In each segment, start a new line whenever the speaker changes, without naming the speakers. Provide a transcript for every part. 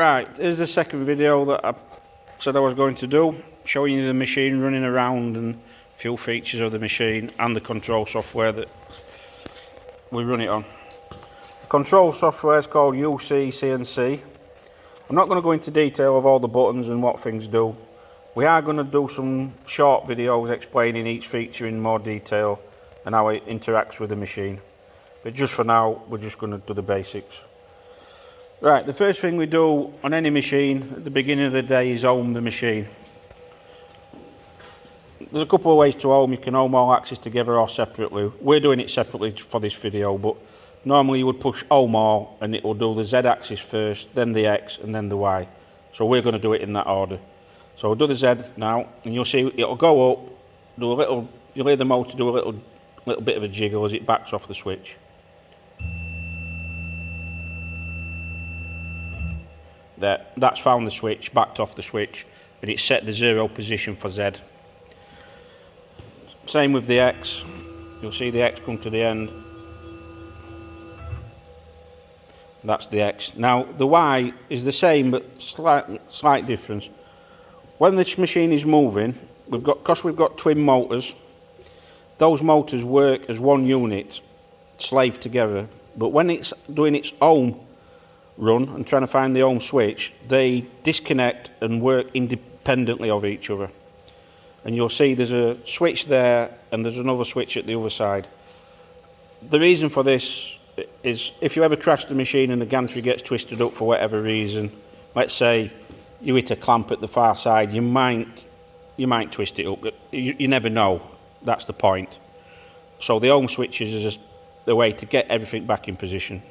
Right, here's the second video that I said I was going to do, showing you the machine running around and a few features of the machine and the control software that we run it on. The control software is called CNC. I'm not going to go into detail of all the buttons and what things do. We are going to do some short videos explaining each feature in more detail and how it interacts with the machine. But just for now, we're just going to do the basics. Right, the first thing we do on any machine at the beginning of the day is home the machine. There's a couple of ways to home. You can home all axes together or separately. We're doing it separately for this video, but normally you would push home all and it will do the Z axis first, then the X and then the Y. So we're going to do it in that order. So we'll do the Z now and you'll see it'll go up, do a little, you'll hear the motor do a little bit of a jiggle as it backs off the switch. There, that's found the switch, backed off the switch, and it's set the 0 position for Z. Same with the X. You'll see the X come to the end. That's the X. Now the Y is the same, but slight difference. When this machine is moving, because we've got twin motors, those motors work as one unit, slave together. But when it's doing its own run and trying to find the home switch, they disconnect and work independently of each other. And you'll see there's a switch there and there's another switch at the other side. The reason for this is if you ever crash the machine and the gantry gets twisted up for whatever reason, let's say you hit a clamp at the far side, you might twist it up. You never know. That's the point. So the home switches is the way to get everything back in position.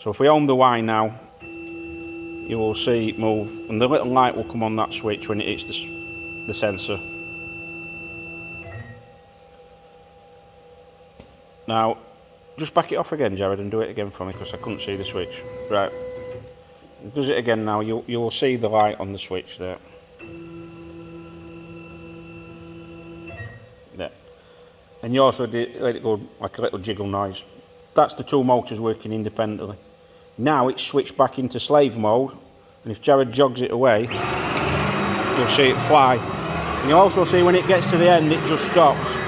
So if we home the Y now, you will see it move, and the little light will come on that switch when it hits the sensor. Now, just back it off again, Jared, and do it again for me, because I couldn't see the switch. Right, it does it again now. You will see the light on the switch there. There. And you also let it go like a little jiggle noise. That's the two motors working independently. Now it's switched back into slave mode, and if Jared jogs it away, you'll see it fly. And you'll also see when it gets to the end, it just stops.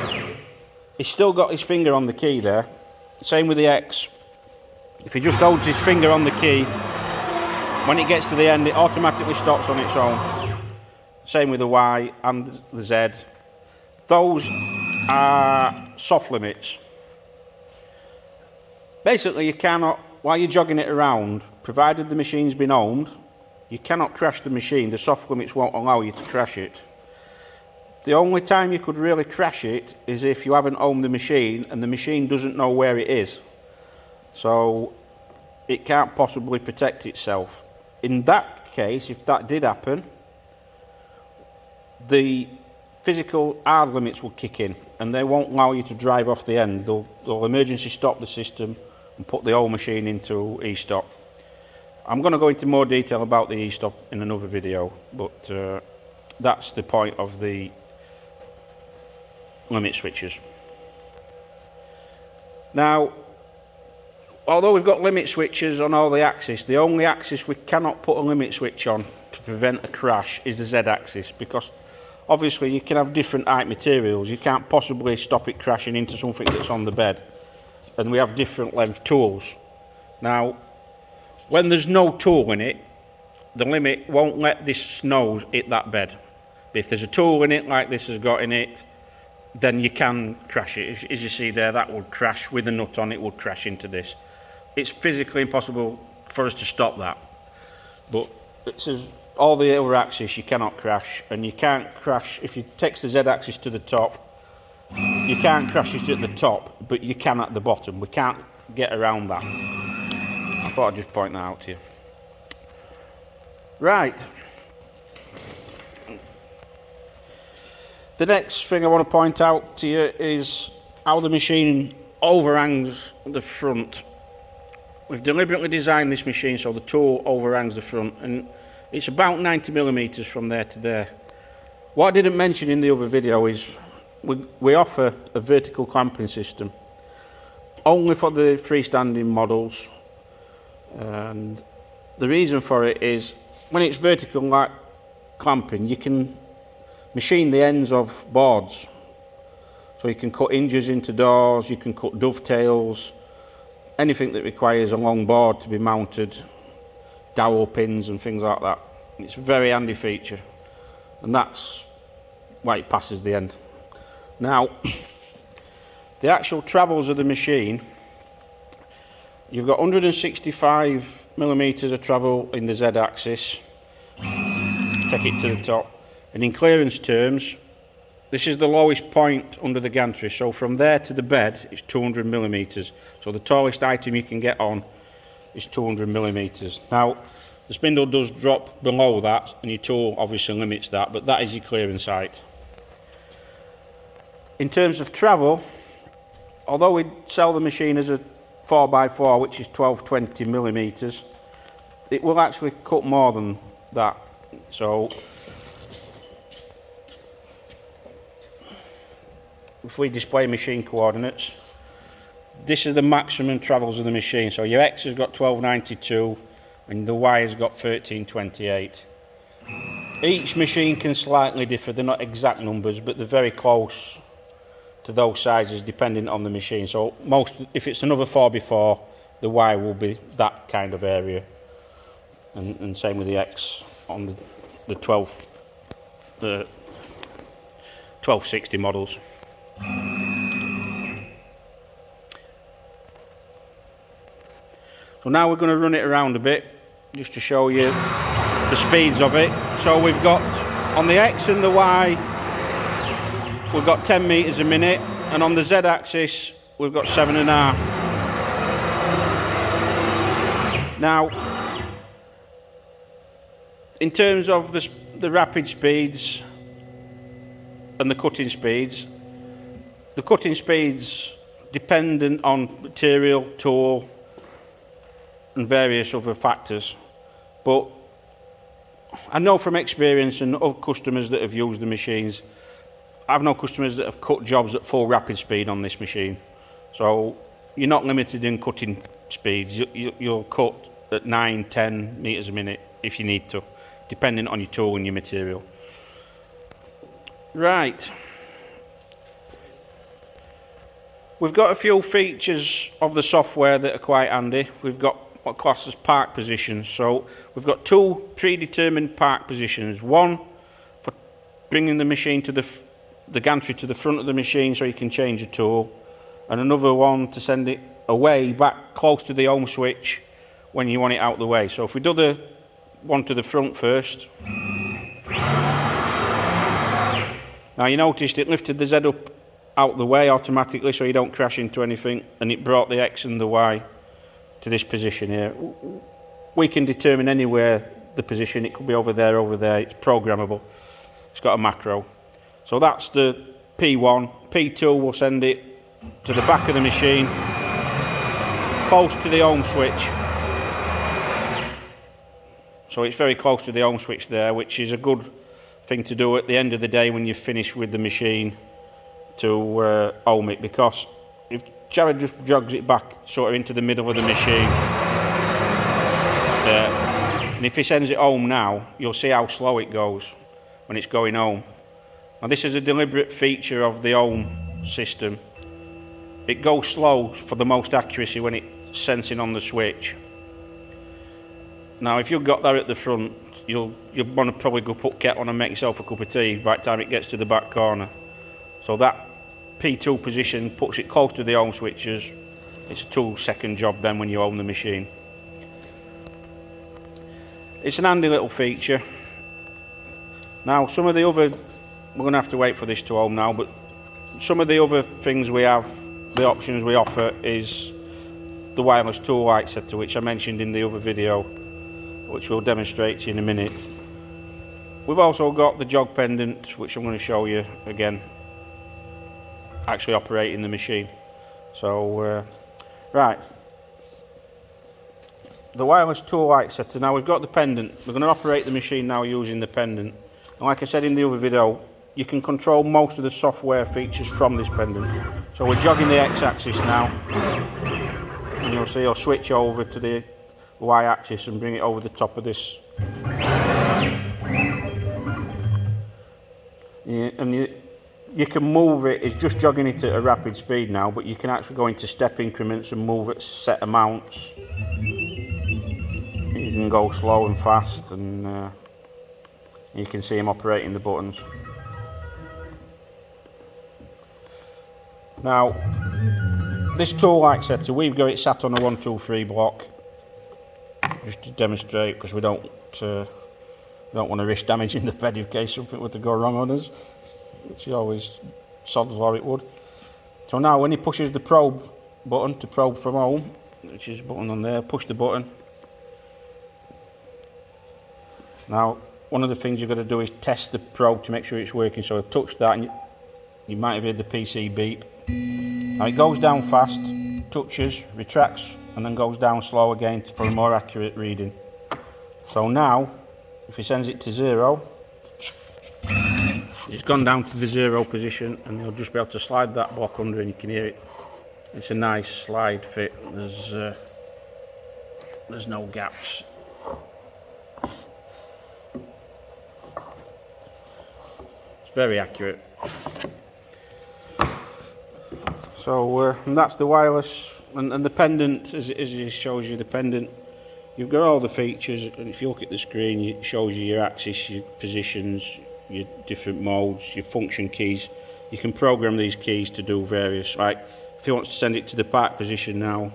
He's still got his finger on the key there. Same with the X. If he just holds his finger on the key, when it gets to the end, it automatically stops on its own. Same with the Y and the Z. Those are soft limits. Basically, you cannot, while you're jogging it around, provided the machine's been owned, you cannot crash the machine. The soft limits won't allow you to crash it. The only time you could really crash it is if you haven't owned the machine and the machine doesn't know where it is. So it can't possibly protect itself. In that case, if that did happen, the physical hard limits will kick in and they won't allow you to drive off the end. They'll emergency stop the system and put the whole machine into e-stop. I'm going to go into more detail about the e-stop in another video, but that's the point of the limit switches. Now, although we've got limit switches on all the axes, the only axis we cannot put a limit switch on to prevent a crash is the Z axis, because obviously you can have different height materials. You can't possibly stop it crashing into something that's on the bed. And we have different length tools. Now, when there's no tool in it, the limit won't let this nose hit that bed. But if there's a tool in it, like this has got in it, then you can crash it. As you see there, that would crash with a nut on, it would crash into this. It's physically impossible for us to stop that. But it says all the other axes you cannot crash, and you can't crash, if you take the Z axis to the top, you can't crash it at the top, but you can at the bottom. We can't get around that. I thought I'd just point that out to you. Right. The next thing I want to point out to you is how the machine overhangs the front. We've deliberately designed this machine so the tool overhangs the front, and it's about 90mm from there to there. What I didn't mention in the other video is we offer a vertical clamping system only for the freestanding models, and the reason for it is when it's vertical like clamping, you can machine the ends of boards. So you can cut hinges into doors, you can cut dovetails, anything that requires a long board to be mounted, dowel pins and things like that. It's a very handy feature, and that's why it passes the end. Now, the actual travels of the machine, you've got 165 millimeters of travel in the Z-axis, take it to the top, and in clearance terms, this is the lowest point under the gantry, so from there to the bed it's 200 millimeters. So the tallest item you can get on is 200 millimeters. Now, the spindle does drop below that, and your tool obviously limits that, but that is your clearance height. In terms of travel, although we sell the machine as a 4x4, which is 1220 millimeters, it will actually cut more than that. So if we display machine coordinates, this is the maximum travels of the machine. So your X has got 1292 and the Y has got 1328. Each machine can slightly differ, they're not exact numbers, but they're very close to those sizes depending on the machine. So if it's another 4x4, the Y will be that kind of area, and same with the X on the 1260 models. So now we're going to run it around a bit just to show you the speeds of it. So we've got on the X and the Y, we've got 10 meters a minute, and on the Z axis we've got 7.5. Now, in terms of the rapid speeds and the cutting speeds dependent on material, tool and various other factors, but I know from experience and other customers that have used the machines, I've known customers that have cut jobs at full rapid speed on this machine. So you're not limited in cutting speeds. You'll cut at 9-10 meters a minute if you need to, depending on your tool and your material. Right, we've got a few features of the software that are quite handy. We've got what classes park positions. So we've got two predetermined park positions, one for bringing the machine to the gantry to the front of the machine so you can change your tool, and another one to send it away back close to the home switch when you want it out of the way. So if we do the one to the front first, now you noticed it lifted the Z up out the way automatically so you don't crash into anything, and it brought the X and the Y to this position here. We can determine anywhere the position, it could be over there, it's programmable, it's got a macro. So that's the P1. P2 will send it to the back of the machine, close to the home switch. So it's very close to the home switch there, which is a good thing to do at the end of the day when you've finished with the machine to home it, because if Jared just jogs it back sort of into the middle of the machine, and if he sends it home now, you'll see how slow it goes when it's going home. Now this is a deliberate feature of the home system. It goes slow for the most accuracy when it's sensing on the switch. Now if you've got that at the front, you'll want to probably go put kettle on and make yourself a cup of tea by the time it gets to the back corner. So that P2 position puts it close to the home switches. It's a 2-second job then when you own the machine. It's an handy little feature. Now some of the other, we're going to have to wait for this to home now, but some of the other things we have, the options we offer, is the wireless tool light setter, which I mentioned in the other video, which we'll demonstrate to you in a minute. We've also got the jog pendant, which I'm going to show you again, actually operating the machine. So right, the wireless tool light setter. Now we've got the pendant. We're going to operate the machine now using the pendant, and like I said in the other video, you can control most of the software features from this pendant. So we're jogging the X-axis now, and you'll see I'll switch over to the y-axis and bring it over the top of this. You can move it, it's just jogging it at a rapid speed now, but you can actually go into step increments and move at set amounts. You can go slow and fast, and you can see him operating the buttons. Now, this tool light setter, we've got it sat on a 123 block, just to demonstrate, because we don't want to risk damaging the bed in case something were to go wrong on us, which he always sods or it would. So now when he pushes the probe button to probe from home, which is a button on there, push the button. Now one of the things you've got to do is test the probe to make sure it's working. So I touched that and you might have heard the PC beep. Now it goes down fast, touches, retracts, and then goes down slow again for a more accurate reading. So now if he sends it to 0, it's gone down to the 0 position, and you'll just be able to slide that block under and you can hear it. It's a nice slide fit. There's no gaps. It's very accurate. So and that's the wireless, and the pendant, as it shows you the pendant. You've got all the features, and if you look at the screen, it shows you your axis, your positions, your different modes, your function keys. You can program these keys to do various, like if he wants to send it to the park position now,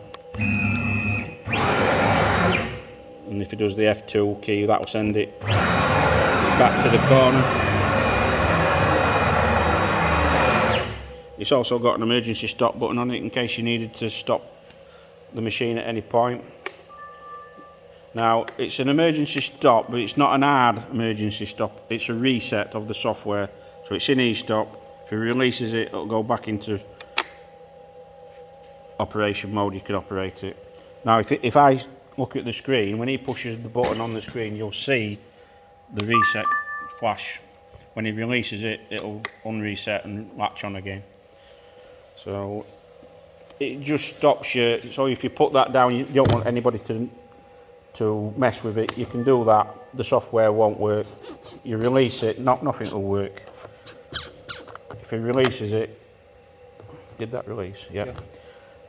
and if he does the F2 key, that will send it back to the corner. It's also got an emergency stop button on it in case you needed to stop the machine at any point. Now it's an emergency stop, but it's not an hard emergency stop, it's a reset of the software. So it's in e-stop. If he releases it, it'll go back into operation mode, you can operate it. Now if I look at the screen, when he pushes the button on the screen, you'll see the reset flash. When he releases it, it'll unreset and latch on again. So it just stops you. So if you put that down, you don't want anybody to mess with it. You can do that, the software won't work. You release it, nothing will work. If he releases it, did that release? Yeah.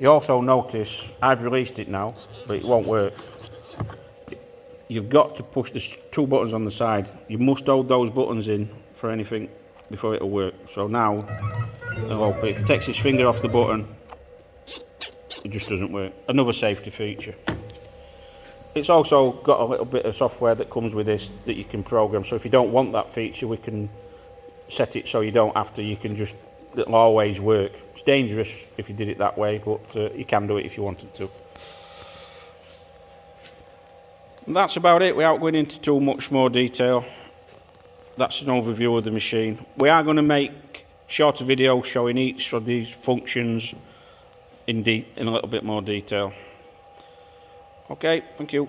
You also notice I've released it now, but it won't work. You've got to push the 2 buttons on the side. You must hold those buttons in for anything before it'll work. So now it'll open. If he takes his finger off the button, it just doesn't work. Another safety feature. It's also got a little bit of software that comes with this that you can program. So if you don't want that feature, we can set it so you don't have to. You can just, it'll always work. It's dangerous if you did it that way, but you can do it if you wanted to. And that's about it without going into too much more detail. That's an overview of the machine. We are going to make shorter videos showing each of these functions in a little bit more detail. Okay, thank you.